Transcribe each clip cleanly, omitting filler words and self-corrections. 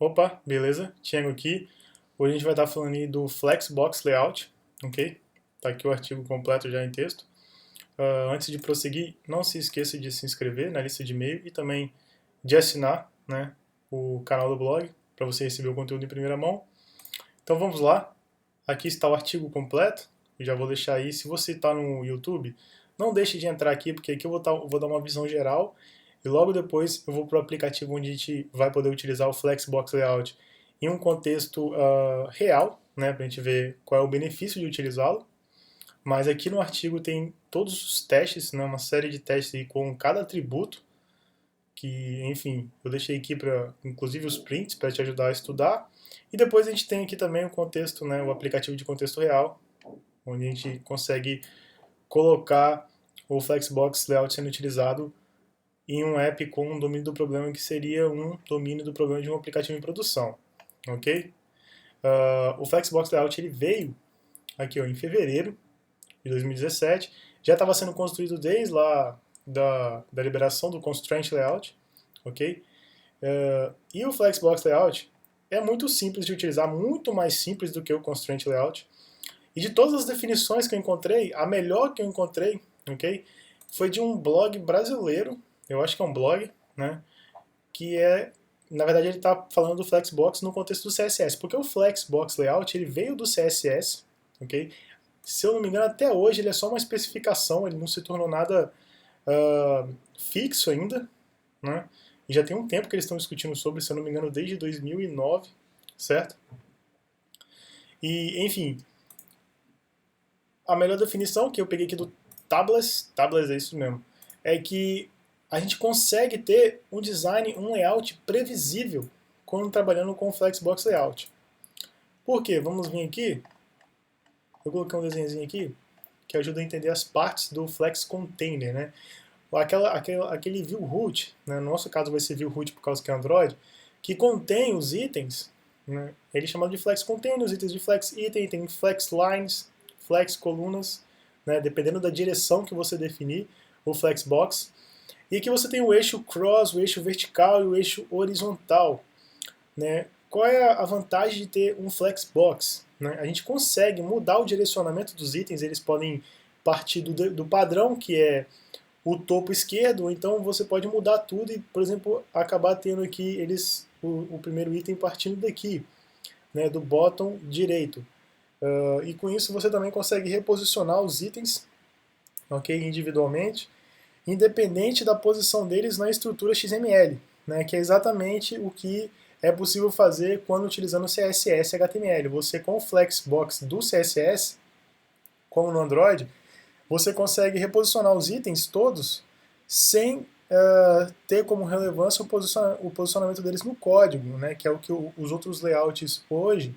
Opa, beleza? Thiago aqui. Hoje a gente vai estar falando aí do Flexbox Layout, ok? Tá aqui o artigo completo já em texto. Antes de prosseguir, não se esqueça de se inscrever na lista de e-mail e também de assinar, né, o canal do blog para você receber o conteúdo em primeira mão. Então vamos lá. Aqui está o artigo completo. Eu já vou deixar aí. Se você está no YouTube, não deixe de entrar aqui, porque aqui vou dar uma visão geral e logo depois eu vou para o aplicativo onde a gente vai poder utilizar o Flexbox Layout em um contexto real, né, para a gente ver qual é o benefício de utilizá-lo. Mas aqui no artigo tem todos os testes, né, uma série de testes aí com cada atributo, que, enfim, eu deixei aqui para, inclusive os prints, para te ajudar a estudar. E depois a gente tem aqui também o contexto, né, o aplicativo de contexto real, onde a gente consegue colocar o Flexbox Layout sendo utilizado em um app com um domínio do problema que seria um domínio do problema de um aplicativo em produção, ok? O Flexbox Layout ele veio aqui ó, em fevereiro de 2017, já estava sendo construído desde lá da liberação do Constraint Layout, ok? E o Flexbox Layout é muito simples de utilizar, muito mais simples do que o Constraint Layout. E de todas as definições que eu encontrei, a melhor que eu encontrei, ok, foi de um blog brasileiro, eu acho que é um blog, né, que é, na verdade ele está falando do Flexbox no contexto do CSS, porque o Flexbox Layout ele veio do CSS, ok? Se eu não me engano, até hoje ele é só uma especificação, ele não se tornou nada fixo ainda, né? E já tem um tempo que eles estão discutindo sobre, se eu não me engano, desde 2009, certo? E, enfim, a melhor definição que eu peguei aqui do Tablets é isso mesmo, é que a gente consegue ter um design, um layout previsível quando trabalhando com o Flexbox Layout. Por quê? Vamos vir aqui. Eu coloquei um desenhozinho aqui que ajuda a entender as partes do Flex Container, né? Aquele view root, né? No nosso caso vai ser view root por causa que é Android, que contém os itens, né? Ele é chamado de Flex Container, os itens de Flex Item, tem Flex Lines, Flex Colunas, né? Dependendo da direção que você definir, o Flexbox. E aqui você tem o eixo cross, o eixo vertical e o eixo horizontal, né? Qual é a vantagem de ter um Flexbox? Né? A gente consegue mudar o direcionamento dos itens, eles podem partir do padrão, que é o topo esquerdo, ou então você pode mudar tudo e, por exemplo, acabar tendo aqui o primeiro item partindo daqui, né, do bottom direito. E com isso você também consegue reposicionar os itens, ok, individualmente, independente da posição deles na estrutura XML, né, que é exatamente o que é possível fazer quando utilizando o CSS HTML. Você com o Flexbox do CSS, como no Android, você consegue reposicionar os itens todos sem ter como relevância o posicionamento deles no código, né, que é o que os outros layouts hoje,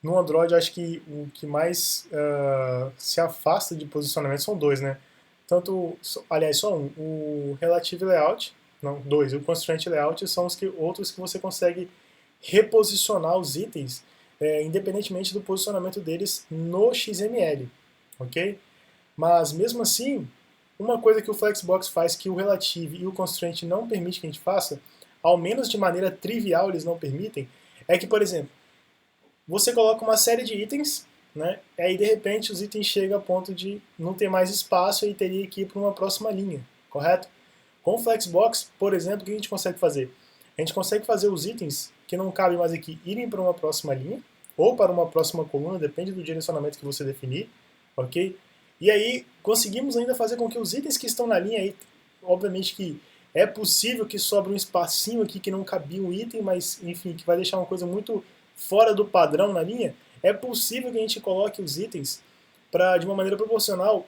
no Android, acho que o que mais se afasta de posicionamento são dois, né? Aliás, só um, o Relative Layout, não, dois, o Constraint Layout são outros que você consegue reposicionar os itens independentemente do posicionamento deles no XML, ok? Mas mesmo assim, uma coisa que o Flexbox faz que o Relative e o Constraint não permite que a gente faça, ao menos de maneira trivial eles não permitem, é que, por exemplo, você coloca uma série de itens, né, e aí de repente os itens chegam a ponto de não ter mais espaço e teria que ir para uma próxima linha, correto? Com o Flexbox, por exemplo, o que a gente consegue fazer? A gente consegue fazer os itens que não cabem mais aqui irem para uma próxima linha, ou para uma próxima coluna, depende do direcionamento que você definir, ok? E aí conseguimos ainda fazer com que os itens que estão na linha, aí, obviamente que é possível que sobre um espacinho aqui que não cabia um item, mas enfim, que vai deixar uma coisa muito fora do padrão na linha, é possível que a gente coloque os itens para, de uma maneira proporcional,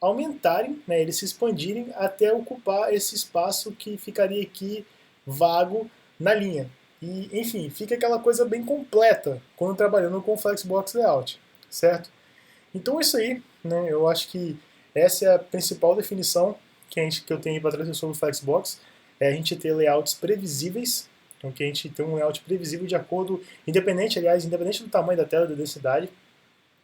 aumentarem, né, eles se expandirem até ocupar esse espaço que ficaria aqui vago na linha. E, enfim, fica aquela coisa bem completa quando trabalhando com Flexbox Layout, certo? Então é isso aí, né, eu acho que essa é a principal definição que eu tenho para trazer sobre o Flexbox, é a gente ter layouts previsíveis, então que a gente tem um layout previsível de acordo, independente do tamanho da tela, da densidade,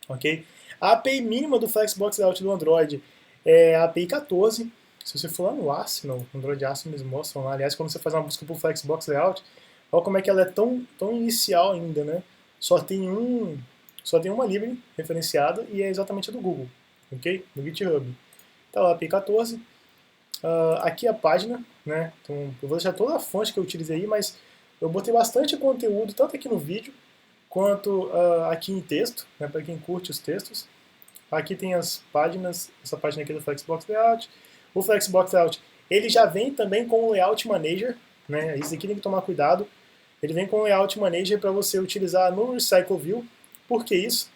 ok? A API mínima do Flexbox Layout do Android é a API 14. Se você for lá no Arsenal, Android Arsenal eles mostram lá. Aliás, quando você faz uma busca por Flexbox Layout, Olha como é que ela é tão inicial ainda, né? Só tem uma library referenciada e é exatamente a do Google, ok? No GitHub. Tá lá a API 14. Aqui a página, né? Então, eu vou deixar toda a fonte que eu utilizei aí, mas eu botei bastante conteúdo, tanto aqui no vídeo, quanto aqui em texto, né? Para quem curte os textos. Aqui tem as páginas, essa página aqui do Flexbox Layout. O Flexbox Layout, ele já vem também com o Layout Manager, né? Isso aqui tem que tomar cuidado. Ele vem com o Layout Manager para você utilizar no Recycle View. Por que isso?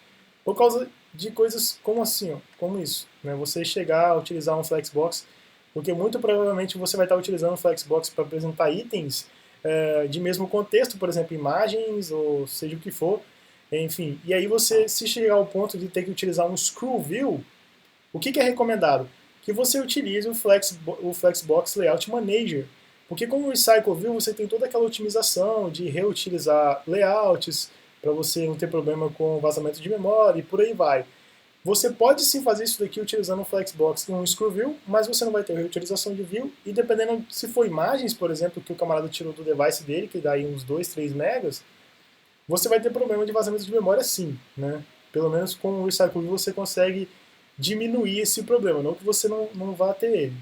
Por causa de coisas como assim, ó, como isso, né? Você chegar a utilizar um Flexbox, porque muito provavelmente você vai estar utilizando o Flexbox para apresentar itens de mesmo contexto, por exemplo, imagens ou seja o que for, enfim. E aí você, se chegar ao ponto de ter que utilizar um Screw View, o que é recomendado? Que você utilize o Flexbox Layout Manager, porque com o Recycle View você tem toda aquela otimização de reutilizar layouts para você não ter problema com vazamento de memória e por aí vai. Você pode sim fazer isso daqui utilizando um Flexbox e um Screw View, mas você não vai ter reutilização de view, e dependendo se for imagens, por exemplo, que o camarada tirou do device dele, que dá aí uns 2, 3 megas, você vai ter problema de vazamento de memória sim, né? Pelo menos com o Recycle View você consegue diminuir esse problema, não que você não vá ter ele,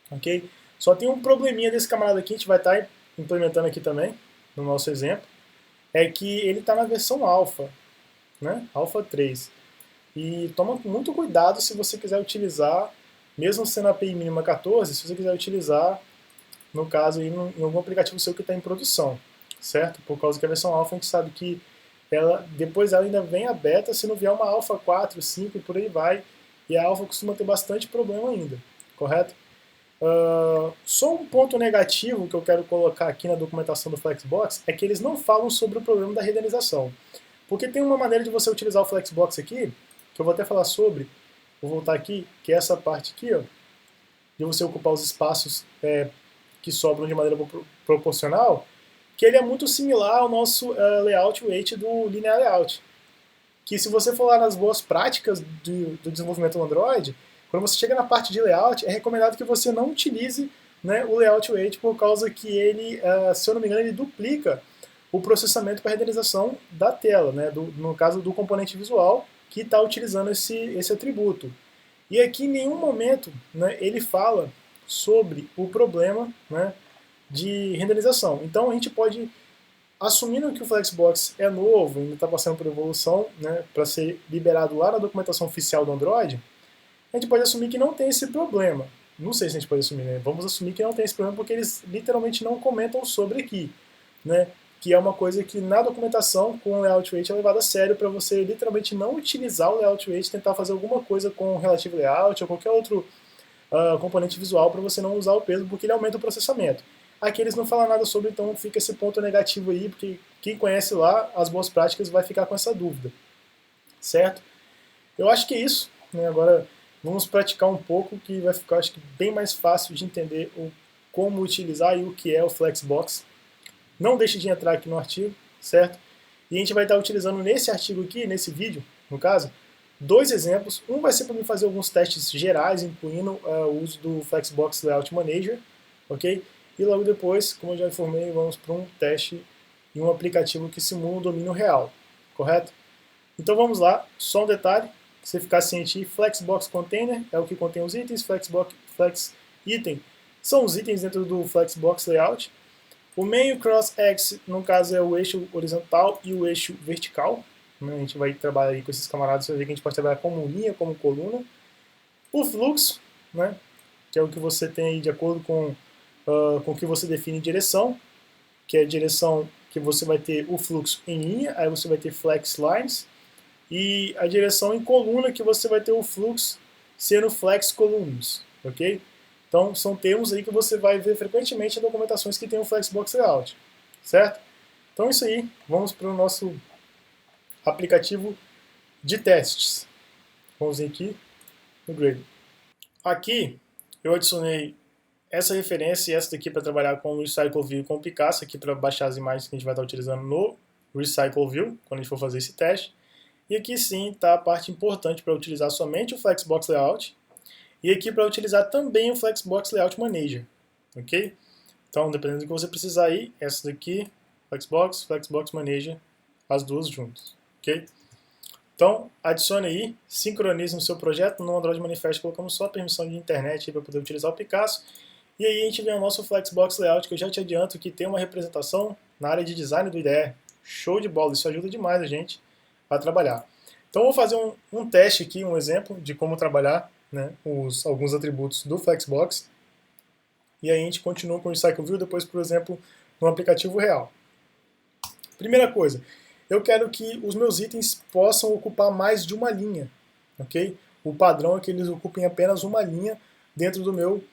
ok? Só tem um probleminha desse camarada aqui, a gente vai estar implementando aqui também, no nosso exemplo, é que ele está na versão alfa, né? Alpha 3. E toma muito cuidado se você quiser utilizar, mesmo sendo a API mínima 14, se você quiser utilizar, no caso, em algum aplicativo seu que está em produção, certo? Por causa que a versão alfa a gente sabe que depois ela ainda vem a beta, se não vier uma alfa 4, 5 e por aí vai, e a alfa costuma ter bastante problema ainda, correto? Só um ponto negativo que eu quero colocar aqui na documentação do Flexbox é que eles não falam sobre o problema da renderização. Porque tem uma maneira de você utilizar o Flexbox aqui, que eu vou até falar sobre, vou voltar aqui, que é essa parte aqui, ó, de você ocupar os espaços que sobram de maneira proporcional, que ele é muito similar ao nosso layout weight do Linear Layout. Que se você for lá nas boas práticas do desenvolvimento do Android, quando você chega na parte de layout, é recomendado que você não utilize, né, o layout weight, por causa que ele, se eu não me engano, ele duplica o processamento para renderização da tela, né, no caso do componente visual, que está utilizando esse atributo. E aqui em nenhum momento, né, ele fala sobre o problema, né, de renderização. Então a gente pode, assumindo que o Flexbox é novo, ainda está passando por evolução, né, para ser liberado lá na documentação oficial do Android, a gente pode assumir que não tem esse problema. Não sei se a gente pode assumir, né? Vamos assumir que não tem esse problema porque eles literalmente não comentam sobre aqui, né? Que é uma coisa que na documentação com o layout weight é levado a sério para você literalmente não utilizar o layout weight, tentar fazer alguma coisa com o relative layout ou qualquer outro componente visual para você não usar o peso, porque ele aumenta o processamento. Aqui eles não falam nada sobre, então fica esse ponto negativo aí, porque quem conhece lá as boas práticas vai ficar com essa dúvida, certo? Eu acho que é isso, né? Agora vamos praticar um pouco, que vai ficar, acho que, bem mais fácil de entender como utilizar e o que é o Flexbox. Não deixe de entrar aqui no artigo, certo? E a gente vai estar utilizando nesse artigo aqui, nesse vídeo, no caso, dois exemplos. Um vai ser para mim fazer alguns testes gerais, incluindo o uso do Flexbox Layout Manager, ok? E logo depois, como eu já informei, vamos para um teste em um aplicativo que simula um domínio real, correto? Então vamos lá, só um detalhe, se você ficar ciente, Flexbox Container é o que contém os itens, Flex Item são os itens dentro do Flexbox Layout. O main e o cross axis, no caso, é o eixo horizontal e o eixo vertical. A gente vai trabalhar aí com esses camaradas, você vai ver que a gente pode trabalhar como linha, como coluna. O fluxo, né, que é o que você tem aí de acordo com o que você define direção, que é a direção que você vai ter o fluxo em linha, aí você vai ter flex lines, e a direção em coluna, que você vai ter o fluxo sendo flex columns, ok? Então, são termos aí que você vai ver frequentemente em documentações que tem o Flexbox Layout, certo? Então, é isso aí. Vamos para o nosso aplicativo de testes. Vamos vir aqui no Gradle. Aqui, eu adicionei essa referência e essa daqui para trabalhar com o Recycle View e com o Picasso, aqui para baixar as imagens que a gente vai estar utilizando no Recycle View, quando a gente for fazer esse teste. E aqui sim está a parte importante para utilizar somente o Flexbox Layout, e aqui para utilizar também o Flexbox Layout Manager, ok? Então, dependendo do que você precisar aí, essa daqui Flexbox, Flexbox maneja as duas juntas, ok? Então, adicione aí, sincronize no seu projeto, no Android Manifest colocamos só a permissão de internet para poder utilizar o Picasso, e aí a gente vem ao nosso Flexbox Layout, que eu já te adianto que tem uma representação na área de design do IDE. Show de bola, isso ajuda demais a gente a trabalhar. Então, eu vou fazer um teste aqui, um exemplo de como trabalhar, né, alguns atributos do Flexbox, e aí a gente continua com o Cycle View, depois, por exemplo, no aplicativo real. Primeira coisa, eu quero que os meus itens possam ocupar mais de uma linha, ok? O padrão é que eles ocupem apenas uma linha dentro do meu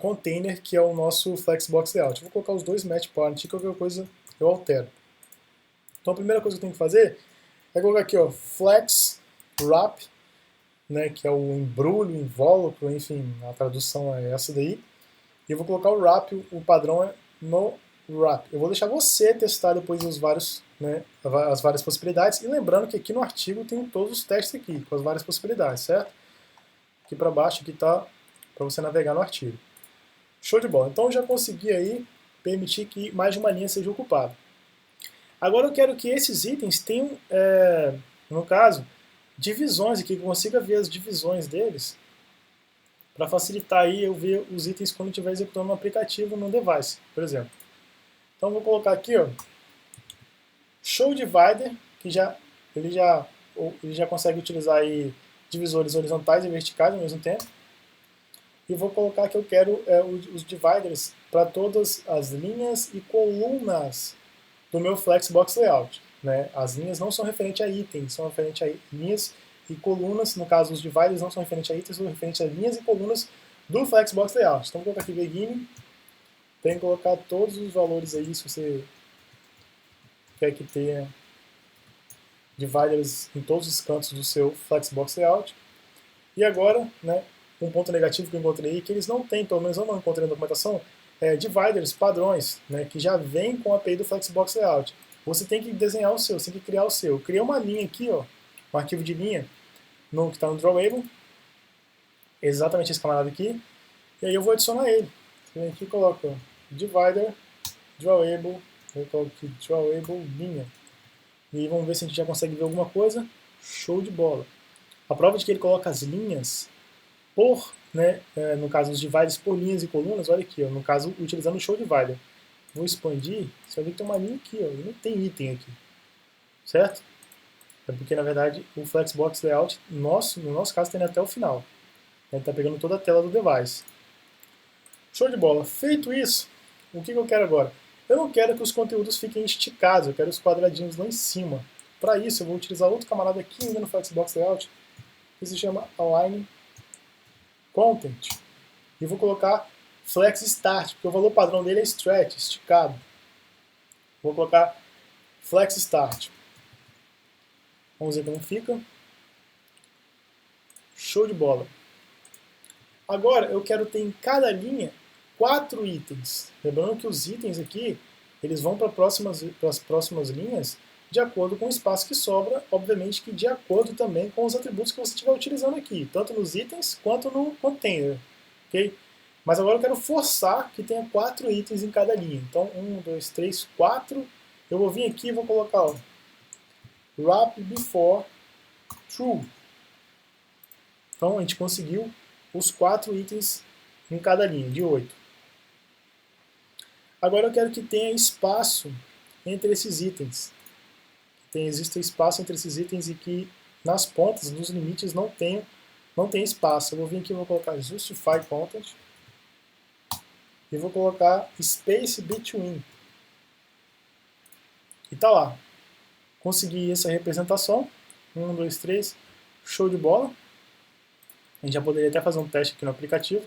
container, que é o nosso Flexbox Layout. Eu vou colocar os dois Match Parent, qualquer coisa eu altero. Então a primeira coisa que eu tenho que fazer é colocar aqui, ó, Flex Wrap, né, que é o embrulho, invólucro, enfim, a tradução é essa daí. E eu vou colocar o wrap, o padrão é no wrap. Eu vou deixar você testar depois os vários, né, as várias possibilidades. E lembrando que aqui no artigo tem todos os testes aqui, com as várias possibilidades, certo? Aqui para baixo, aqui tá para você navegar no artigo. Show de bola. Então eu já consegui aí permitir que mais de uma linha seja ocupada. Agora eu quero que esses itens tenham, no caso, divisões aqui, que eu consiga ver as divisões deles, para facilitar aí eu ver os itens quando estiver executando no aplicativo no device, por exemplo. Então vou colocar aqui, ó, Show Divider, que ele já consegue utilizar aí divisores horizontais e verticais ao mesmo tempo. E vou colocar que eu quero os dividers para todas as linhas e colunas do meu Flexbox Layout, né? As linhas não são referentes a itens, são referentes a linhas e colunas. No caso, os dividers não são referentes a itens, são referentes a linhas e colunas do Flexbox Layout. Então vou colocar aqui Beginning, tem que colocar todos os valores aí, se você quer que tenha dividers em todos os cantos do seu Flexbox Layout. E agora, né, um ponto negativo que eu encontrei que eles não têm, pelo menos eu não encontrei na documentação, dividers padrões, né, que já vem com a API do Flexbox Layout. Você tem que desenhar o seu, você tem que criar o seu. Eu criei uma linha aqui, ó, um arquivo de linha que está no Drawable, exatamente esse camarada aqui, e aí eu vou adicionar ele. Você vem aqui e coloca ó, divider, Drawable, eu coloco aqui Drawable linha. E vamos ver se a gente já consegue ver alguma coisa. Show de bola. A prova de que ele coloca as linhas por, né, no caso os dividers por linhas e colunas, olha aqui, ó, no caso utilizando o show divider. Vou expandir, você vai ver que tem uma linha aqui, ó, e não tem item aqui, certo? É porque na verdade o Flexbox Layout, no nosso caso, tem até o final. Ele está pegando toda a tela do device. Show de bola. Feito isso, o que eu quero agora? Eu não quero que os conteúdos fiquem esticados, eu quero os quadradinhos lá em cima. Para isso eu vou utilizar outro camarada aqui ainda no Flexbox Layout, que se chama Align Content. E vou colocar Flex Start, porque o valor padrão dele é stretch, esticado. Vou colocar Flex Start. Vamos ver como fica. Show de bola. Agora eu quero ter em cada linha 4 itens. Lembrando que os itens aqui, eles vão para as próximas linhas de acordo com o espaço que sobra, obviamente que de acordo também com os atributos que você estiver utilizando aqui, tanto nos itens quanto no container. Okay? Mas agora eu quero forçar que tenha 4 itens em cada linha. Então, 1, 2, 3, 4. Eu vou vir aqui e vou colocar ó, wrap before true. Então, a gente conseguiu os 4 itens em cada linha, de 8. Agora eu quero que tenha espaço entre esses itens. Exista espaço entre esses itens e que nas pontas, nos limites, não tem espaço. Eu vou vir aqui e vou colocar Justify Content. E vou colocar Space Between. E tá lá. Consegui essa representação. 1, 2, 3. Show de bola. A gente já poderia até fazer um teste aqui no aplicativo.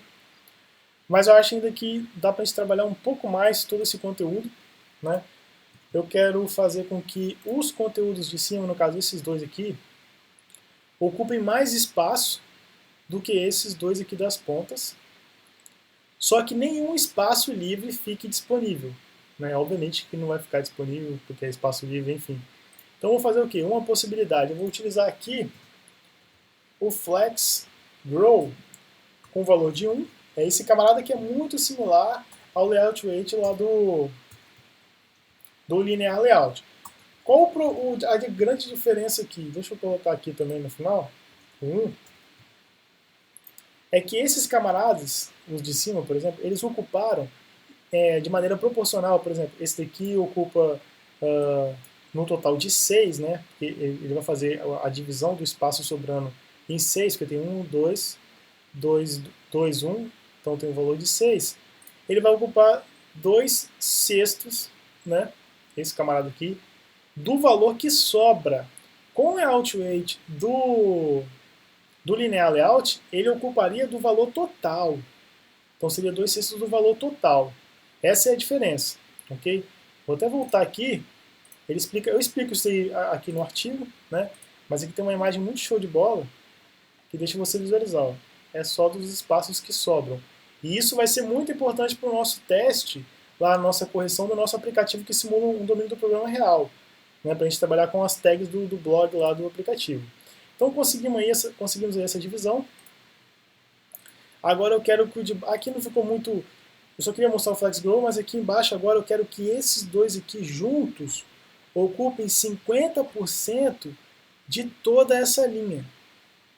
Mas eu acho ainda que dá para a gente trabalhar um pouco mais todo esse conteúdo, né? Eu quero fazer com que os conteúdos de cima, no caso esses dois aqui, ocupem mais espaço do que esses dois aqui das pontas, só que nenhum espaço livre fique disponível. Né? Obviamente que não vai ficar disponível porque é espaço livre, enfim. Então eu vou fazer o quê? Uma possibilidade. Eu vou utilizar aqui o Flex Grow com valor de 1. É esse camarada que é muito similar ao layout weight lá do linear layout. Qual a grande diferença aqui? Deixa eu colocar aqui também no final. É que esses camaradas, os de cima, por exemplo, eles ocuparam de maneira proporcional. Por exemplo, esse daqui ocupa no total de 6, né? Ele vai fazer a divisão do espaço sobrando em 6, porque tem 1, 2, 2, 2, 1, então tem um valor de 6. Ele vai ocupar 2 sextos, né? Esse camarada aqui, do valor que sobra. Com o layout weight do linear layout, ele ocuparia do valor total. Então seria 2 sextos do valor total. Essa é a diferença, ok? Vou até voltar aqui. Eu explico isso aí aqui no artigo, né? Mas aqui tem uma imagem muito show de bola que deixa você visualizar. Ó. É só dos espaços que sobram. E isso vai ser muito importante para o nosso teste, lá na nossa correção do nosso aplicativo que simula um domínio do programa real, né? Para a gente trabalhar com as tags do blog lá do aplicativo. Então conseguimos aí essa divisão. Agora eu quero que aqui não ficou muito. Eu só queria mostrar o FlexGrow, mas aqui embaixo agora eu quero que esses dois aqui juntos ocupem 50% de toda essa linha.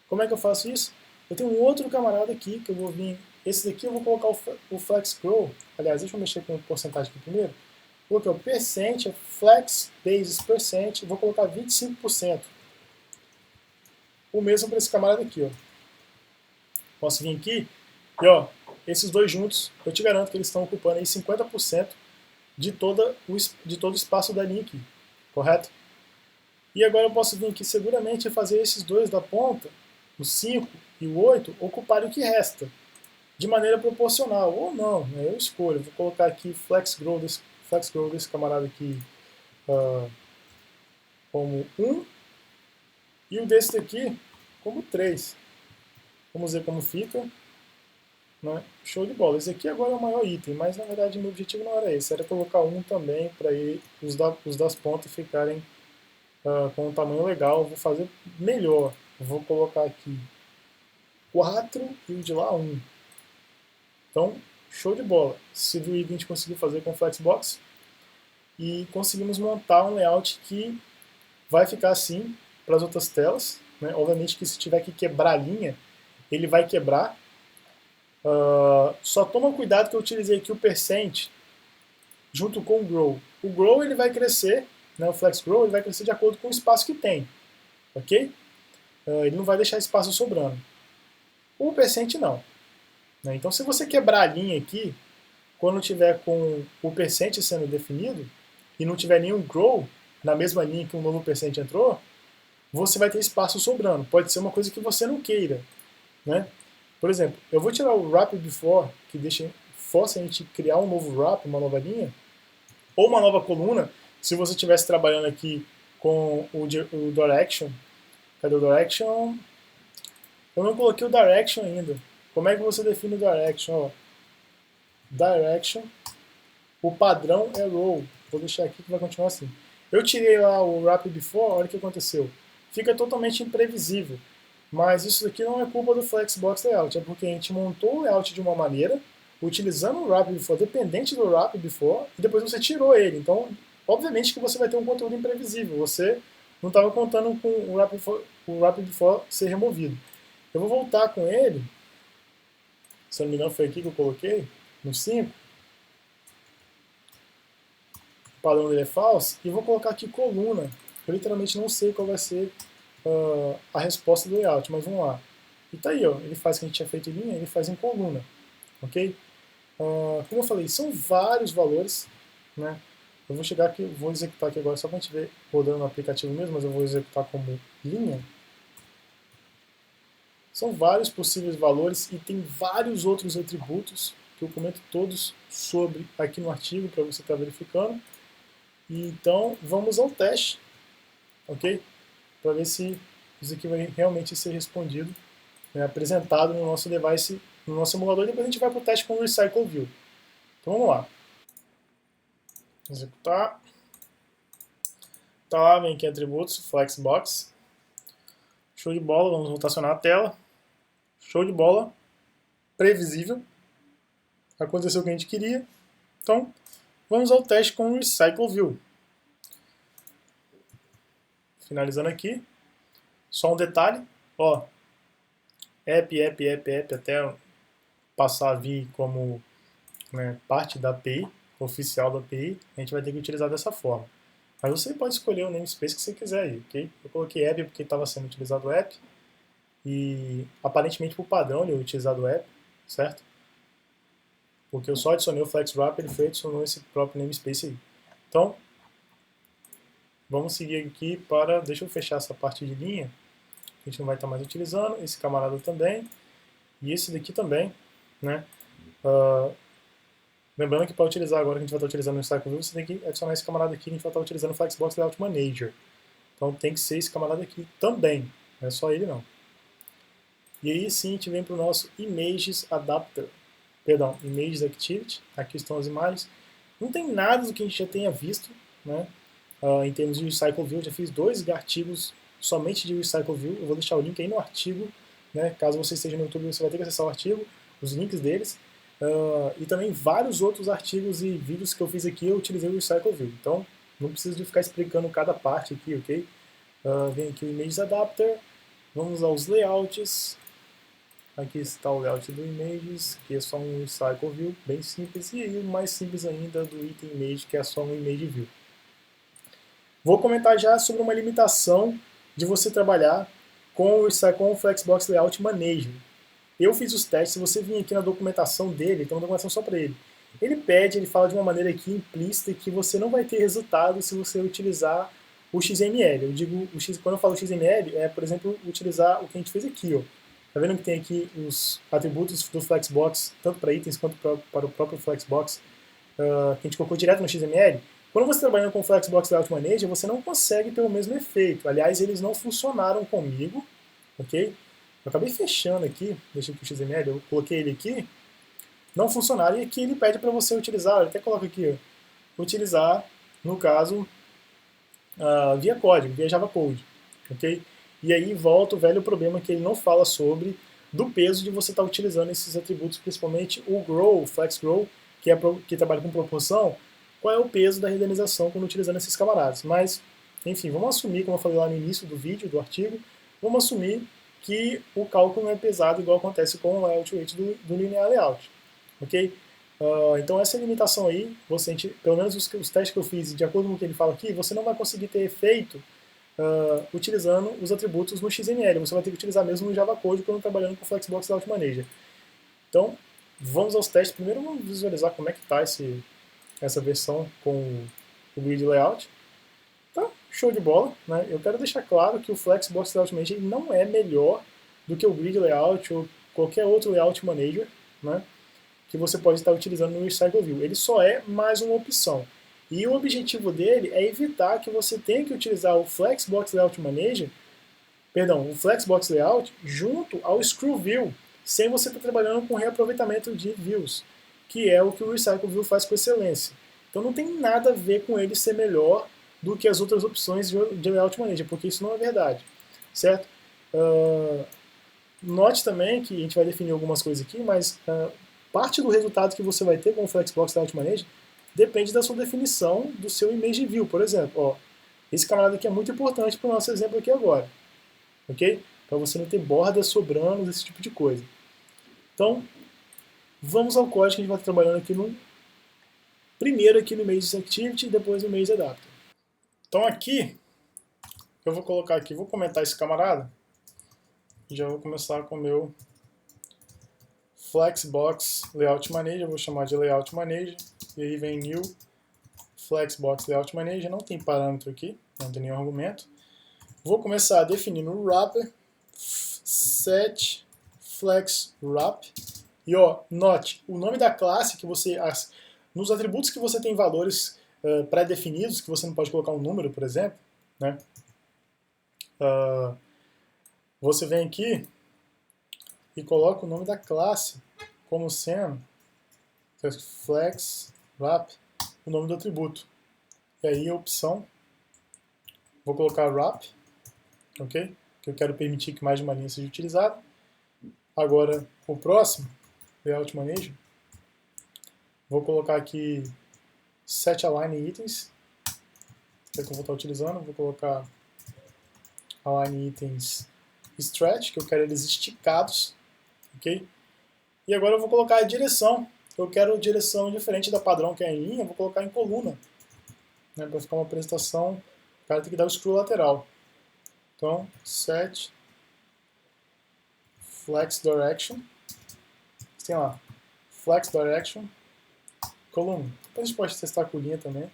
Como é que eu faço isso? Eu tenho um outro camarada aqui que eu vou vir. Esse daqui eu vou colocar o FlexGrow. Aliás, deixa eu mexer com porcentagem aqui primeiro. Vou colocar o percent, flex basis percent, vou colocar 25%. O mesmo para esse camarada aqui, ó. Posso vir aqui e, ó, esses dois juntos, eu te garanto que eles estão ocupando aí 50% de todo o espaço da linha aqui, correto? E agora eu posso vir aqui seguramente e fazer esses dois da ponta, o 5 e o 8, ocuparem o que resta, de maneira proporcional, ou não, né? Eu escolho, vou colocar aqui FlexGrow desse camarada aqui como 1, e o desse daqui como 3. Vamos ver como fica. Né? Show de bola. Esse aqui agora é o maior item, mas na verdade meu objetivo não era esse, era colocar um também para os das pontas ficarem com um tamanho legal. Eu vou fazer melhor. Eu vou colocar aqui 4 e o de lá 1. Então, show de bola. Você viu aí que a gente conseguiu fazer com o Flexbox e conseguimos montar um layout que vai ficar assim para as outras telas. Né? Obviamente que se tiver que quebrar a linha, ele vai quebrar. Só toma cuidado que eu utilizei aqui o percent junto com o grow. O grow ele vai crescer, né, o flex grow ele vai crescer de acordo com o espaço que tem, ok? Ele não vai deixar espaço sobrando. O percent não. Né? Então se você quebrar a linha aqui, quando tiver com o percent sendo definido e não tiver nenhum grow na mesma linha que o novo percent entrou, você vai ter espaço sobrando. Pode ser uma coisa que você não queira, né? Por exemplo, eu vou tirar o wrap before, que força a gente criar um novo wrap, uma nova linha, ou uma nova coluna, se você estivesse trabalhando aqui com o direction. Cadê o direction? Eu não coloquei o direction ainda. Como é que você define o direction? Ó, direction, o padrão é row. Vou deixar aqui que vai continuar assim. Eu tirei lá o wrap before, olha o que aconteceu. Fica totalmente imprevisível. Mas isso aqui não é culpa do Flexbox Layout, é porque a gente montou o layout de uma maneira, utilizando o wrap before, dependente do wrap before, e depois você tirou ele. Então, obviamente que você vai ter um conteúdo imprevisível. Você não estava contando com o wrap before ser removido. Eu vou voltar com ele, se não me engano foi aqui que eu coloquei, no 5. O padrão dele é false, e vou colocar aqui coluna. Eu literalmente não sei qual vai ser a resposta do layout, mas vamos lá. E tá aí, ó, ele faz o que a gente tinha feito em linha, ele faz em coluna, ok? Como eu falei, são vários valores, né? Eu vou chegar aqui, vou executar aqui agora só para a gente ver rodando no aplicativo mesmo, mas eu vou executar como linha. São vários possíveis valores e tem vários outros atributos que eu comento todos sobre aqui no artigo para você estar verificando. E então vamos ao teste, ok? Para ver se isso aqui vai realmente ser respondido, né, apresentado no nosso device, no nosso emulador, e depois a gente vai para o teste com o Recycle View. Então vamos lá. Executar. Tá lá, vem aqui atributos, Flexbox. Show de bola, vamos rotacionar a tela. Show de bola. Previsível. Aconteceu o que a gente queria. Então, vamos ao teste com o Recycle View. finalizando aqui. Só um detalhe, ó, app, até passar a vir como, né, parte da API, oficial da API, a gente vai ter que utilizar dessa forma. Mas você pode escolher o namespace que você quiser aí, ok? Eu coloquei app porque estava sendo utilizado o app, e aparentemente por padrão ele é utilizado o app, certo? Porque eu só adicionei o FlexWrap, ele foi adicionou esse próprio namespace aí. Então, vamos seguir aqui para, deixa eu fechar essa parte de linha, que a gente não vai estar mais utilizando, esse camarada também, e esse daqui também, né? Lembrando que para utilizar agora que a gente vai estar utilizando no Stack View, você tem que adicionar esse camarada aqui, que a gente vai estar utilizando o Flexbox Layout Manager. Então tem que ser esse camarada aqui também, não é só ele não. E aí sim a gente vem para o nosso Images Adapter, perdão, Images Activity, aqui estão as imagens. Não tem nada do que a gente já tenha visto, né? Em termos de Recycle View, eu já fiz 2 artigos somente de Recycle View, eu vou deixar o link aí no artigo, né? Caso você esteja no YouTube, você vai ter que acessar o artigo, os links deles, e também vários outros artigos e vídeos que eu fiz aqui eu utilizei o Recycle View, então não preciso de ficar explicando cada parte aqui, ok? Vem aqui o Images Adapter, vamos aos layouts, aqui está o layout do Images, que é só um Recycle View, bem simples, e aí o mais simples ainda do item Image, que é só um Image View. Vou comentar já sobre uma limitação de você trabalhar com o Flexbox Layout Manager. Eu fiz os testes, se você vir aqui na documentação dele, tem uma documentação só para ele. Ele pede, ele fala de uma maneira aqui implícita que você não vai ter resultado se você utilizar o XML. Eu digo, quando eu falo XML, é, por exemplo, utilizar o que a gente fez aqui. Ó. Tá vendo que tem aqui os atributos do Flexbox, tanto para itens quanto para o próprio Flexbox, que a gente colocou direto no XML? Quando você está trabalhando com o Flexbox Layout Manager, você não consegue ter o mesmo efeito. Aliás, eles não funcionaram comigo, ok? Eu acabei fechando aqui, deixei aqui o XML, eu coloquei ele aqui, não funcionaram, e aqui ele pede para você utilizar, ele até coloca aqui, ó, utilizar, no caso, via código, via Java Code, ok? E aí volta o velho problema que ele não fala sobre do peso de você estar utilizando esses atributos, principalmente o Grow, o Flex Grow, que trabalha com proporção, qual é o peso da renderização quando utilizando esses camaradas. Mas, enfim, vamos assumir, como eu falei lá no início do vídeo, do artigo, vamos assumir que o cálculo não é pesado igual acontece com o layout weight do linear layout, ok? Então essa limitação aí, você, pelo menos os testes que eu fiz, de acordo com o que ele fala aqui, você não vai conseguir ter efeito utilizando os atributos no XML, você vai ter que utilizar mesmo no Java Code quando trabalhando com o Flexbox Layout Manager. Então, vamos aos testes. Primeiro vamos visualizar como é que está essa versão com o Grid Layout. Tá, show de bola, né? Eu quero deixar claro que o Flexbox Layout Manager não é melhor do que o Grid Layout ou qualquer outro Layout Manager, né, que você pode estar utilizando no Recycle View. Ele só é mais uma opção. E o objetivo dele é evitar que você tenha que utilizar o Flexbox Layout Manager, perdão, o Flexbox Layout junto ao Screw View, sem você estar trabalhando com reaproveitamento de views, que é o que o Recycle View faz com excelência. Então não tem nada a ver com ele ser melhor do que as outras opções de Layout Manager, porque isso não é verdade, certo? Note também que a gente vai definir algumas coisas aqui, mas parte do resultado que você vai ter com o Flexbox Layout Manager depende da sua definição do seu Image View, por exemplo. Ó, esse camarada aqui é muito importante para o nosso exemplo aqui agora, ok? Para você não ter bordas sobrando, esse tipo de coisa. Então, vamos ao código que a gente vai estar trabalhando aqui primeiro aqui no Images Activity e depois no Images Adapter. Então aqui, eu vou colocar aqui, vou comentar esse camarada, e já vou começar com o meu Flexbox Layout Manager, eu vou chamar de Layout Manager, e aí vem New Flexbox Layout Manager, não tem parâmetro aqui, não tem nenhum argumento. Vou começar definindo o wrapper, set flex wrap, e ó, note, o nome da classe que você, nos atributos que você tem valores pré-definidos, que você não pode colocar um número, por exemplo, né? Você vem aqui e coloca o nome da classe como sendo flex wrap, o nome do atributo. E aí a opção, vou colocar wrap, ok? Que eu quero permitir que mais de uma linha seja utilizada. Agora, o próximo, Layout Manager, vou colocar aqui set align itens, que é que eu vou estar utilizando, vou colocar align itens stretch, que eu quero eles esticados, ok? E agora eu vou colocar a direção. Eu quero direção diferente da padrão que é em linha, eu vou colocar em coluna, né, para ficar uma apresentação. O cara tem que dar o screw lateral. Então, set flex direction, tem lá, flex direction, column. Depois a gente pode testar com linha também.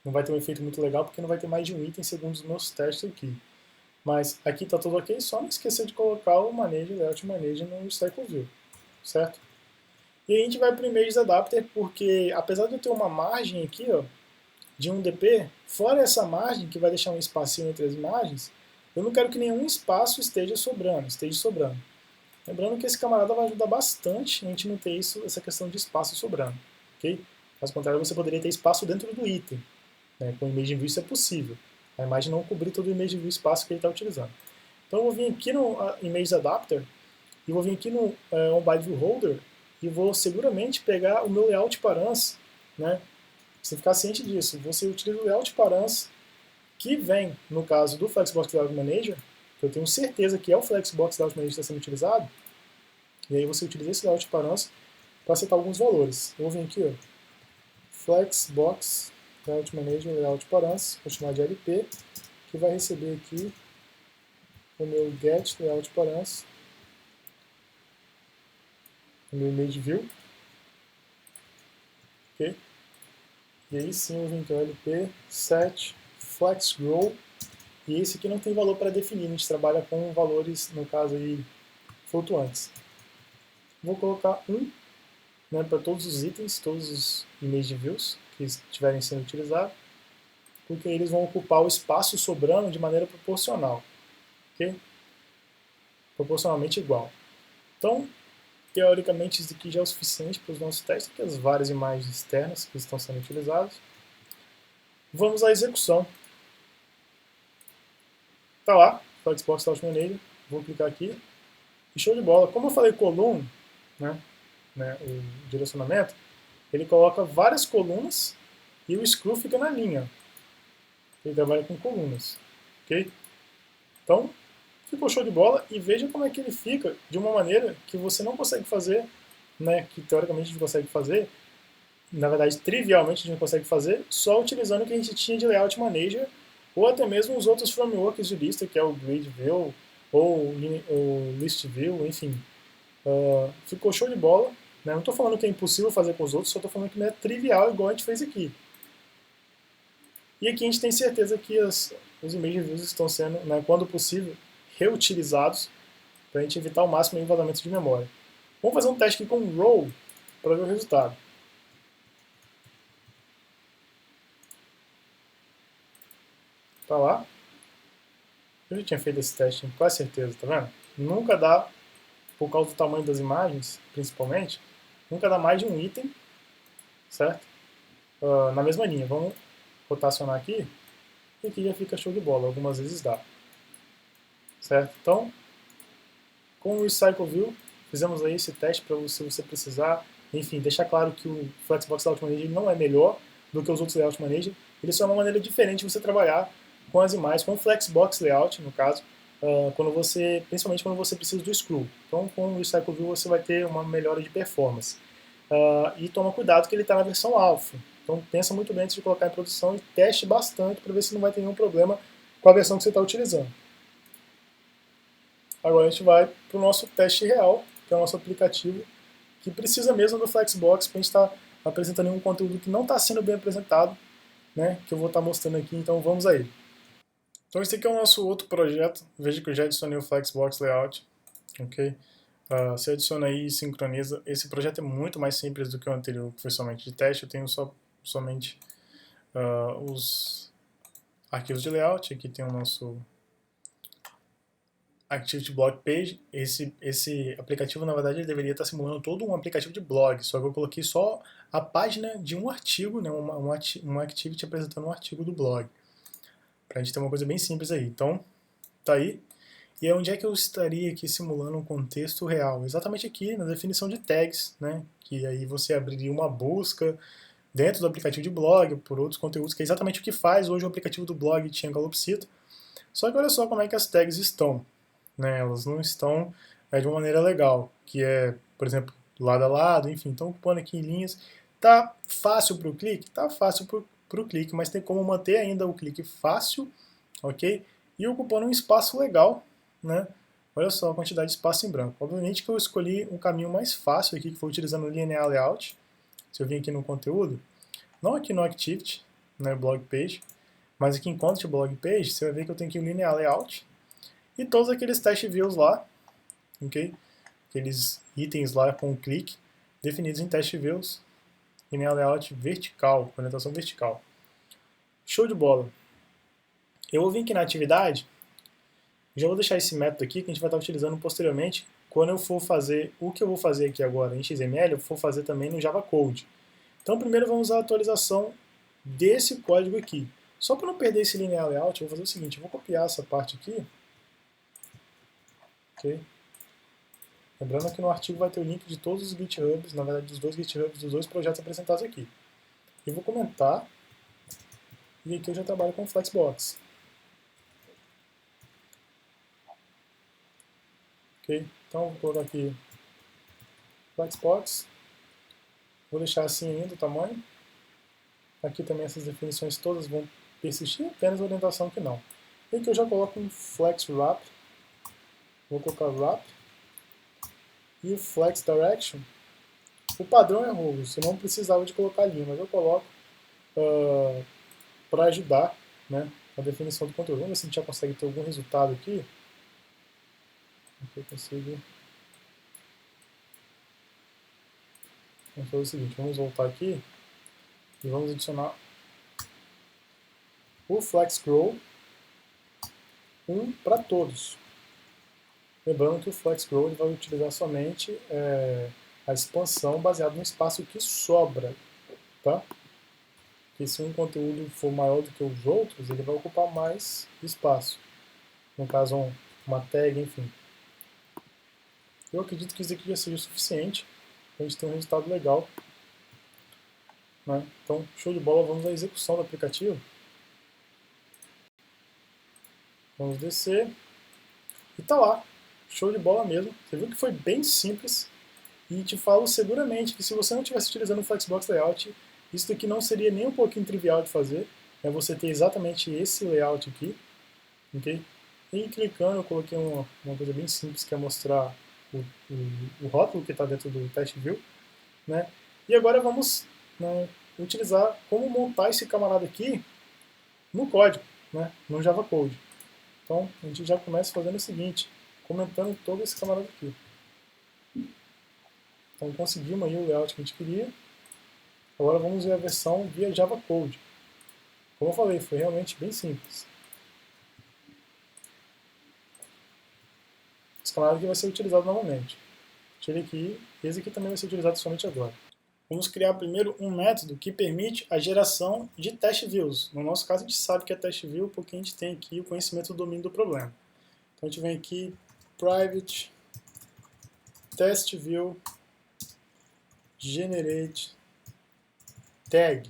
Não vai ter um efeito muito legal porque não vai ter mais de um item segundo os meus testes aqui. Mas aqui está tudo ok, só não esquecer de colocar o Manage, Layout Manage no Cycle View, certo? E aí a gente vai para o Images Adapter, porque apesar de eu ter uma margem aqui, ó, de 1 dp, fora essa margem, que vai deixar um espacinho entre as imagens, eu não quero que nenhum espaço esteja sobrando. Lembrando que esse camarada vai ajudar bastante a gente não ter isso, essa questão de espaço sobrando, ok? Caso contrário, você poderia ter espaço dentro do item. Né? Com o Image View isso é possível. A imagem não cobrir todo o Image View espaço que ele está utilizando. Então eu vou vir aqui no Image Adapter e vou vir aqui no On-By View Holder e vou seguramente pegar o meu layout params, né? Você ficar ciente disso. Você utiliza o layout params que vem, no caso do Flexbox Layout Manager, que eu tenho certeza que é o Flexbox Layout Manager que está sendo utilizado, e aí você utiliza esse layout params para setar alguns valores. Eu vou vir aqui, ó, Flexbox Layout Manager, Layout Params, vou chamar de LP, que vai receber aqui o meu Get Layout Params, o meu Image View, ok? E aí sim eu vou então LP set flex grow, e esse aqui não tem valor para definir, a gente trabalha com valores, no caso aí, flutuantes. Vou colocar 1, né, para todos os itens, todos os image views que estiverem sendo utilizados, porque eles vão ocupar o espaço sobrando de maneira proporcional, ok? Proporcionalmente igual. Então, teoricamente, isso aqui já é o suficiente para os nossos testes, que as várias imagens externas que estão sendo utilizadas. Vamos à execução. Está lá, Flexbox Layout Manager, vou clicar aqui, e show de bola. Como eu falei column, né, o direcionamento, ele coloca várias colunas e o screw fica na linha. Ele trabalha com colunas, ok? Então, ficou show de bola e veja como é que ele fica de uma maneira que você não consegue fazer, né, que teoricamente a gente consegue fazer, na verdade, trivialmente a gente não consegue fazer, só utilizando o que a gente tinha de Layout Manager, ou até mesmo os outros frameworks de lista, que é o Grid View, ou o List View, enfim. Ficou show de bola. Né? Não estou falando que é impossível fazer com os outros, só estou falando que não é trivial igual a gente fez aqui. E aqui a gente tem certeza que os image views estão sendo, né, quando possível, reutilizados para a gente evitar ao máximo o vazamento de memória. Vamos fazer um teste aqui com o row para ver o resultado. Tá lá. Eu já tinha feito esse teste com quase certeza, tá vendo? Nunca dá, por causa do tamanho das imagens, principalmente, nunca dá mais de um item, certo? Na mesma linha. Vamos rotacionar aqui, e aqui já fica show de bola. Algumas vezes dá. Certo? Então, com o Recycle View, fizemos aí esse teste para você precisar. Enfim, deixar claro que o Flexbox Layout Manager não é melhor do que os outros Layout Manager. Ele só é uma maneira diferente de você trabalhar com as imagens, com o Flexbox Layout, no caso, principalmente quando você precisa do screw. Então, com o Recycle View você vai ter uma melhora de performance. E toma cuidado que ele está na versão alpha. Então, pensa muito bem antes de colocar em produção e teste bastante para ver se não vai ter nenhum problema com a versão que você está utilizando. Agora a gente vai para o nosso teste real, que é o nosso aplicativo, que precisa mesmo do Flexbox para a gente estar apresentando um conteúdo que não está sendo bem apresentado, né, que eu vou estar mostrando aqui, então vamos a ele. Então esse aqui é o nosso outro projeto, veja que eu já adicionei o Flexbox Layout, ok? Você adiciona aí e sincroniza. Esse projeto é muito mais simples do que o anterior, que foi somente de teste, eu tenho somente os arquivos de layout, aqui tem o nosso Activity Blog Page. Esse aplicativo, na verdade, ele deveria estar simulando todo um aplicativo de blog, só que eu coloquei só a página de um artigo, né, uma activity apresentando um artigo do blog, para a gente ter uma coisa bem simples aí. Então, tá aí. E onde é que eu estaria aqui simulando um contexto real? Exatamente aqui na definição de tags, né, que aí você abriria uma busca dentro do aplicativo de blog por outros conteúdos, que é exatamente o que faz hoje o aplicativo do blog Tianga Lopsito. Só que olha só como é que as tags estão, né? Elas não estão de uma maneira legal, que é, por exemplo, lado a lado, enfim, estão ocupando aqui em linhas. Tá fácil para o clique? Tá fácil para o clique, mas tem como manter ainda o clique fácil, ok? E ocupando um espaço legal, né? Olha só a quantidade de espaço em branco. Obviamente que eu escolhi um caminho mais fácil aqui, que foi utilizando o Linear Layout. Se eu vim aqui no conteúdo, não aqui no Activity, né, blog page, mas aqui em Content Blog Page, você vai ver que eu tenho aqui o Linear Layout e todos aqueles test views lá, ok? Aqueles itens lá com clique definidos em test views, Linear Layout vertical, orientação vertical. Show de bola. Eu vou vir aqui na atividade, já vou deixar esse método aqui que a gente vai estar utilizando posteriormente quando eu for fazer o que eu vou fazer aqui agora em XML, eu vou fazer também no Java Code. Então primeiro vamos à atualização desse código aqui. Só para não perder esse linear layout, eu vou fazer o seguinte, eu vou copiar essa parte aqui, ok? Lembrando que no artigo vai ter o link de todos os GitHubs, na verdade dos dois GitHubs dos dois projetos apresentados aqui. Eu vou comentar, e aqui eu já trabalho com Flexbox. Ok? Então vou colocar aqui Flexbox, vou deixar assim ainda o tamanho. Aqui também essas definições todas vão persistir, apenas a orientação que não. E aqui eu já coloco um Flex Wrap, vou colocar Wrap, e o Flex Direction. O padrão é rolo, você não precisava de colocar linha, mas eu coloco para ajudar, né, a definição do conteúdo. Vamos ver se a gente já consegue ter algum resultado aqui. Aqui eu consigo. Vamos fazer o seguinte, vamos voltar aqui e vamos adicionar o Flex Scroll 1 para todos. Lembrando que o Flex Scroll vai utilizar somente a expansão baseada no espaço que sobra, tá? Porque se um conteúdo for maior do que os outros, ele vai ocupar mais espaço. No caso, uma tag, enfim. Eu acredito que isso aqui já seja o suficiente para a gente ter um resultado legal. Né? Então, show de bola, vamos à execução do aplicativo. Vamos descer. E tá lá, show de bola mesmo. Você viu que foi bem simples. E te falo seguramente que se você não estivesse utilizando o Flexbox Layout, isso daqui não seria nem um pouquinho trivial de fazer. É você ter exatamente esse layout aqui. Okay? E clicando, eu coloquei uma coisa bem simples, que é mostrar o rótulo que está dentro do Test View. Né? E agora vamos, né, utilizar como montar esse camarada aqui no código, né, no Java Code. Então a gente já começa fazendo o seguinte, comentando todo esse camarada aqui. Então conseguimos aí o layout que a gente queria. Agora vamos ver a versão via Java Code. Como eu falei, foi realmente bem simples. Esse camarada aqui vai ser utilizado novamente. Tirei aqui, esse aqui também vai ser utilizado somente agora. Vamos criar primeiro um método que permite a geração de test views. No nosso caso, a gente sabe que é test view porque a gente tem aqui o conhecimento do domínio do problema. Então a gente vem aqui, private test view generate tag.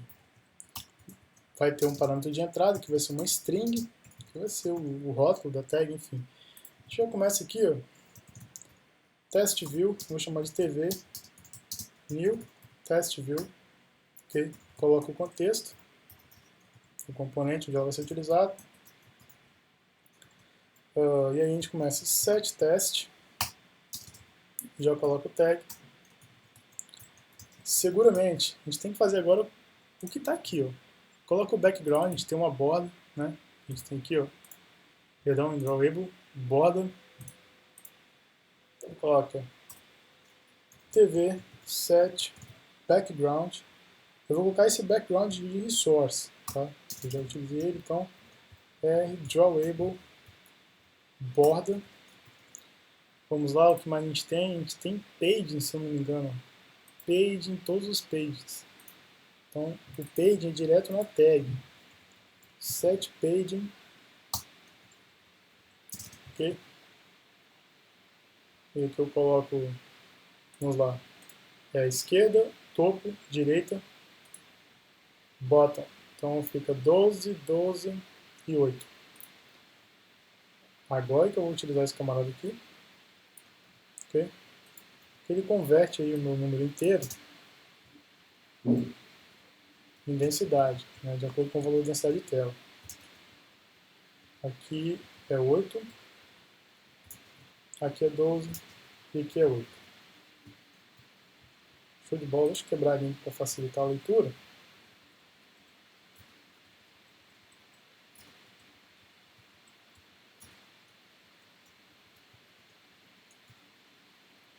Vai ter um parâmetro de entrada que vai ser uma string, que vai ser o rótulo da tag, enfim. A gente já começa aqui, ó, test view, vou chamar de TV, new test view, ok? Coloco o contexto, o componente onde ela vai ser utilizado. E aí a gente começa set test, já coloco o tag. Seguramente, a gente tem que fazer agora o que está aqui, ó. Coloca o background, a gente tem uma borda, né? A gente tem aqui, ó, perdão, drawable, borda. Coloca TV set background. Eu vou colocar esse background de resource, tá? Eu já utilizei ele, então drawable borda. Vamos lá, o que mais a gente tem? A gente tem paging, se eu não me engano. Page em todos os pages. Então, o page é direto na tag. Set paging. Ok? E aqui eu coloco, vamos lá, é a esquerda, topo, direita, bottom. Então fica 12, 12 e 8. Agora que eu vou utilizar esse camarada aqui, ok? Ele converte aí o meu número inteiro em densidade, né, de acordo com o valor de densidade de tela. Aqui é 8, aqui é 12 e aqui é 8. Show de bola, deixa eu quebrar a limpo para facilitar a leitura.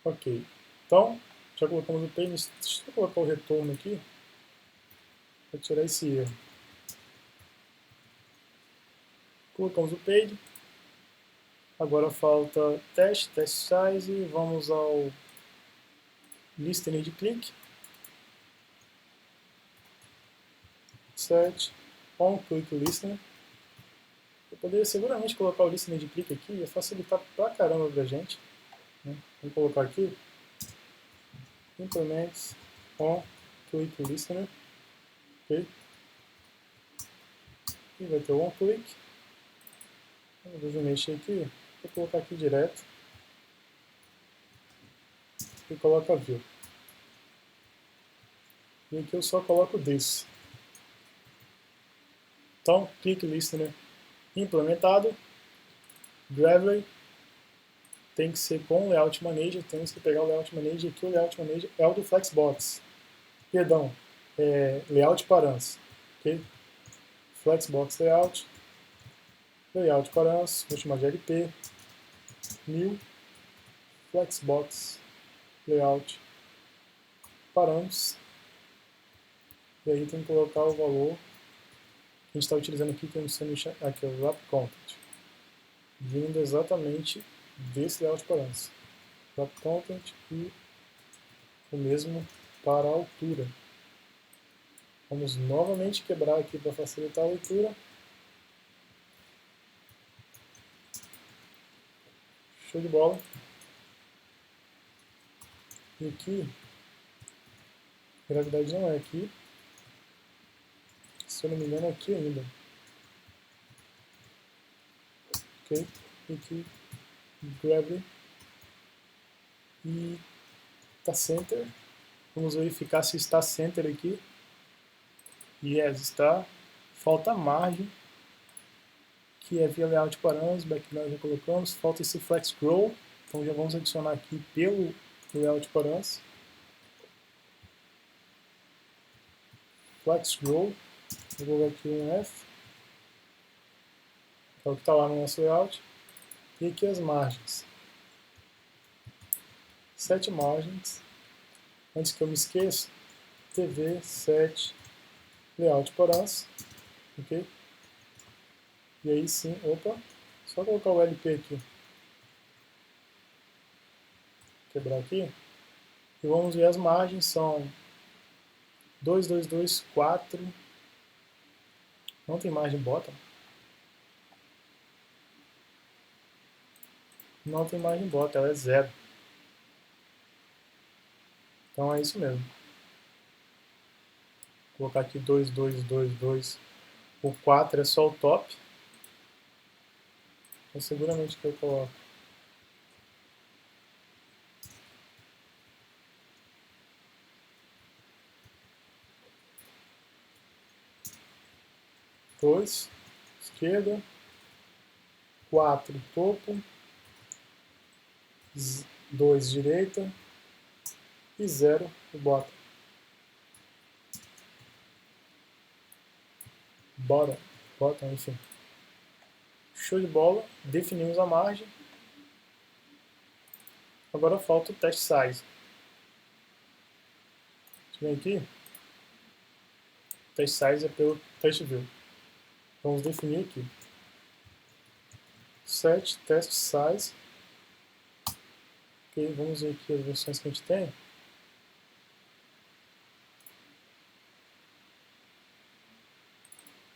Ok, então já colocamos o page, deixa eu colocar o retorno aqui para tirar esse erro. Colocamos o page, agora falta test size, e vamos ao listener de clique, set on click listener. Eu poderia seguramente colocar o listener de clique aqui, ia facilitar pra caramba pra gente, né? Vamos colocar aqui implement on click listener, ok? E vai ter o on click. Vou mexer aqui, vou colocar aqui direto e coloco a view. E aqui eu só coloco this. Então, click listener implementado. Gravely tem que ser com o Layout Manager, temos que pegar o Layout Manager aqui, o Layout Manager é o do Flexbox. Perdão, Layout Params, ok? Flexbox Layout, Layout Params, vou chamar de LP, New, Flexbox Layout Params, e aí tem que colocar o valor que a gente está utilizando aqui, que aqui é o Wrap Content, vindo exatamente desse Layout Params. Wrap Content e o mesmo para a altura. Vamos novamente quebrar aqui para facilitar a leitura. Show de bola. E aqui, gravidade não é aqui. Se eu não me engano, é aqui ainda. Ok? E aqui, gravity. E está center. Vamos verificar se está center aqui. Yes, está. Falta a margem, que é via layout params, background já colocamos. Falta esse flex scroll, então já vamos adicionar aqui pelo layout params. Flex scroll, vou colocar aqui um F, que é o que está lá no nosso layout. E aqui as margens. 7 margens. Antes que eu me esqueça, TV 7 layout params, ok? E aí sim, opa, só colocar o LP aqui, quebrar aqui, e vamos ver as margens, são 2, 2, 2, 4, não tem margem bottom, não tem margem bottom, ela é 0. Então é isso mesmo. Vou colocar aqui 2, 2, 2, 2, o 4 é só o top, então seguramente que eu coloco. Dois, esquerda, 4, topo, 2, direita, e 0, o bottom. Bottom, enfim. Show de bola, definimos a margem. Agora falta o test size. Vem aqui, o test size é pelo test view. Vamos definir aqui. Set test size. Ok, vamos ver aqui as versões que a gente tem.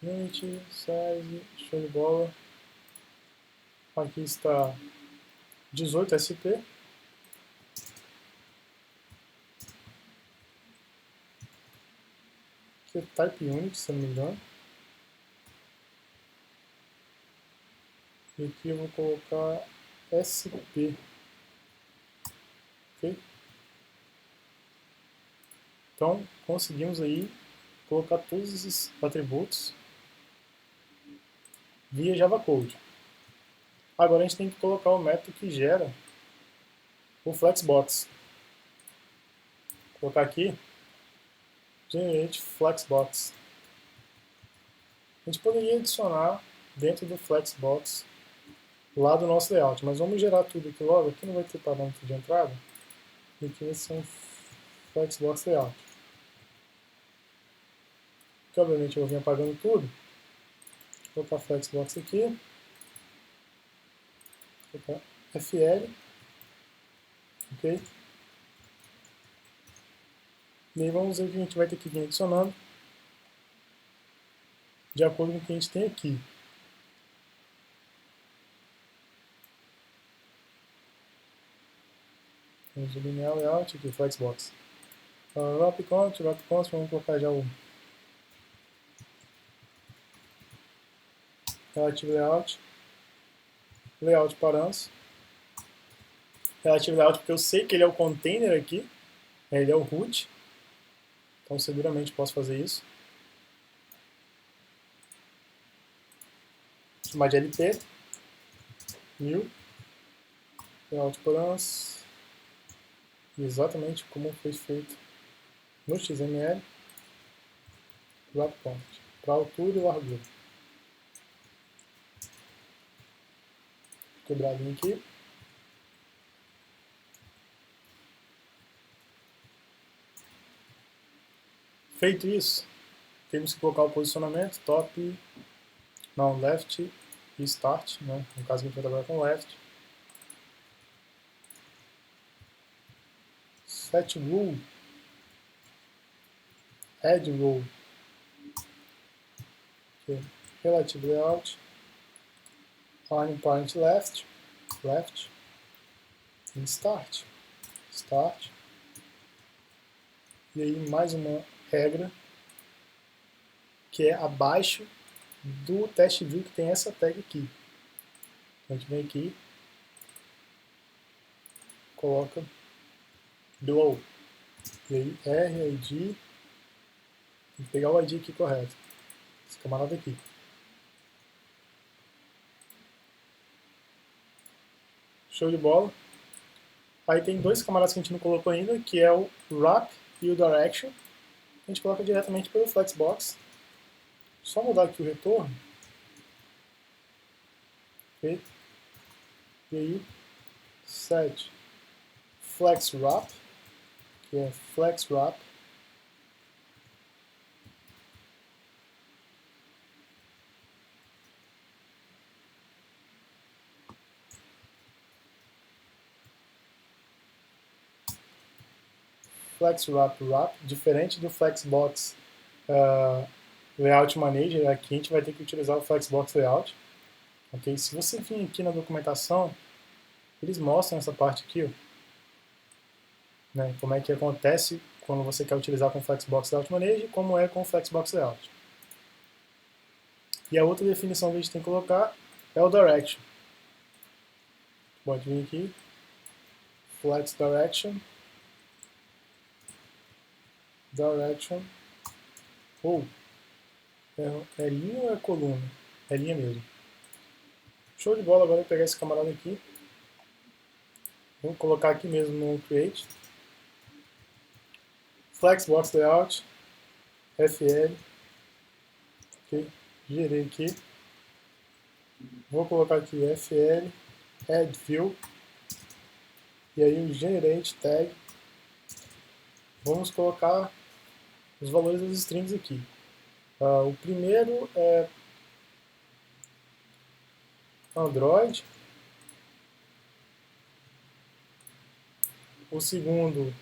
Unity, size, show de bola. Aqui está 18 SP. Aqui é Type Unity, se não me engano. E aqui eu vou colocar SP. Ok? Então, conseguimos aí colocar todos esses atributos via Java Code. Agora a gente tem que colocar o método que gera o Flexbox. Vou colocar aqui, generate Flexbox. A gente poderia adicionar dentro do Flexbox lá do nosso layout, mas vamos gerar tudo aqui logo. Aqui não vai ter parâmetro de entrada, e aqui vai ser um Flexbox layout. Que obviamente eu vou vir apagando tudo. Vou colocar Flexbox aqui, vou colocar FL, ok? E aí vamos ver o que a gente vai ter que vir adicionando de acordo com o que a gente tem aqui. Temos o linear layout aqui, o Flexbox. Wrap const, vamos colocar já o relative layout, layout params, relative layout porque eu sei que ele é o container aqui, ele é o root, então seguramente posso fazer isso. Vou chamar de LT, new, layout params, exatamente como foi feito no XML, wrap const, para altura e largura. Quebradinho aqui. Feito isso, temos que colocar o posicionamento, top, não, left e start, né? No caso a gente vai trabalhar com left. Set rule, add rule, okay. Relative layout, align parent left, left, e start, start. E aí mais uma regra que é abaixo do test view que tem essa tag aqui. Então a gente vem aqui, coloca below. E aí RID, tem que pegar o ID aqui correto. Esse camarada aqui. Show de bola. Aí tem dois camaradas que a gente não colocou ainda, que é o wrap e o direction. A gente coloca diretamente pelo Flexbox. Só mudar aqui o retorno. Feito. E aí, set flex wrap, que é flex wrap. Flex wrap wrap, diferente do Flexbox Layout Manager, aqui a gente vai ter que utilizar o Flexbox Layout. Okay? Se você vir aqui na documentação, eles mostram essa parte aqui, ó, né, como é que acontece quando você quer utilizar com o Flexbox Layout Manager e como é com o Flexbox Layout. E a outra definição que a gente tem que colocar é o Direction. Pode vir aqui, Flex Direction, Direction, ou é linha ou é coluna? É linha mesmo. Show de bola, agora eu vou pegar esse camarada aqui, vou colocar aqui mesmo no Create, Flexbox Layout, FL, ok, gerei aqui, vou colocar aqui FL, Add View, e aí o Generate Tag, vamos colocar os valores das strings aqui. O primeiro é Android, o segundo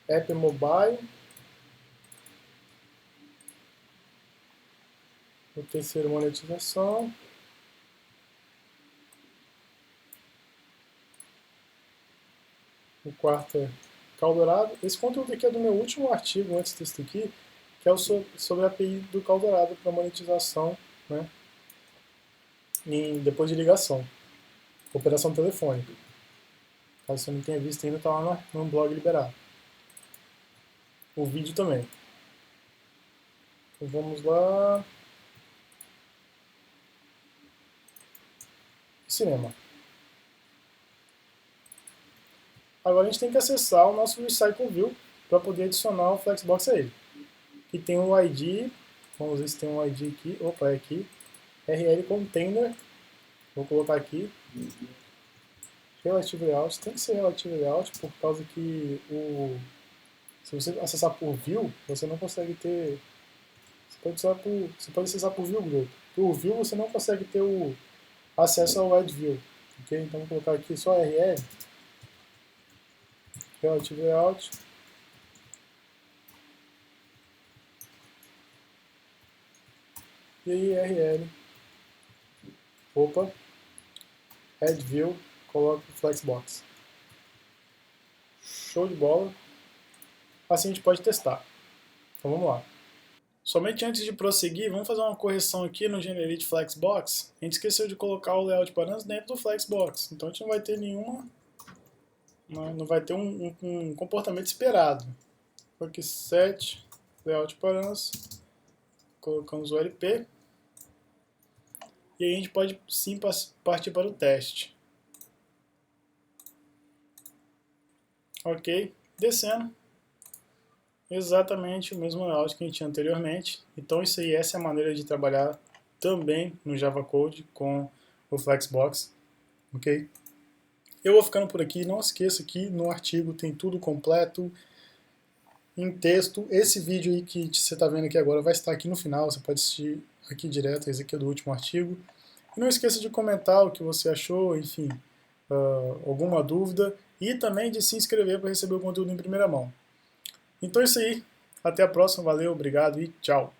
App Mobile, o terceiro monetização, o quarto é Caldorado. Esse conteúdo aqui é do meu último artigo antes desse aqui, que é sobre a API do Caldorado para monetização, né? depois de ligação, operação telefônica. Caso você não tenha visto ainda, está lá no blog liberado. O vídeo também. Então vamos lá. Cinema. Agora a gente tem que acessar o nosso Recycle View para poder adicionar o Flexbox a ele. Aqui tem um ID, vamos ver se tem um ID aqui. Opa, é aqui. RL Container. Vou colocar aqui. Relative Layout. Tem que ser Relative Layout por causa que se você acessar por View, você não consegue ter. Você pode acessar por View Group. Por View você não consegue ter o acesso ao Wide View. Ok? Então vou colocar aqui só RL. Relative Layout. E aí RL. Opa. Add View. Coloco o Flexbox. Show de bola. Assim a gente pode testar. Então vamos lá. Somente antes de prosseguir, vamos fazer uma correção aqui no Generate Flexbox. A gente esqueceu de colocar o layout params dentro do Flexbox. Então a gente não vai ter não vai ter um comportamento esperado. Aqui set layout params, colocamos o LP. E aí a gente pode sim partir para o teste. Ok, descendo. Exatamente o mesmo layout que a gente tinha anteriormente. Então essa é a maneira de trabalhar também no Java Code com o Flexbox, ok? Eu vou ficando por aqui, não esqueça que no artigo tem tudo completo, em texto. Esse vídeo aí que você está vendo aqui agora vai estar aqui no final, você pode assistir aqui direto, esse aqui é do último artigo. E não esqueça de comentar o que você achou, enfim, alguma dúvida, e também de se inscrever para receber o conteúdo em primeira mão. Então é isso aí. Até a próxima. Valeu, obrigado e tchau.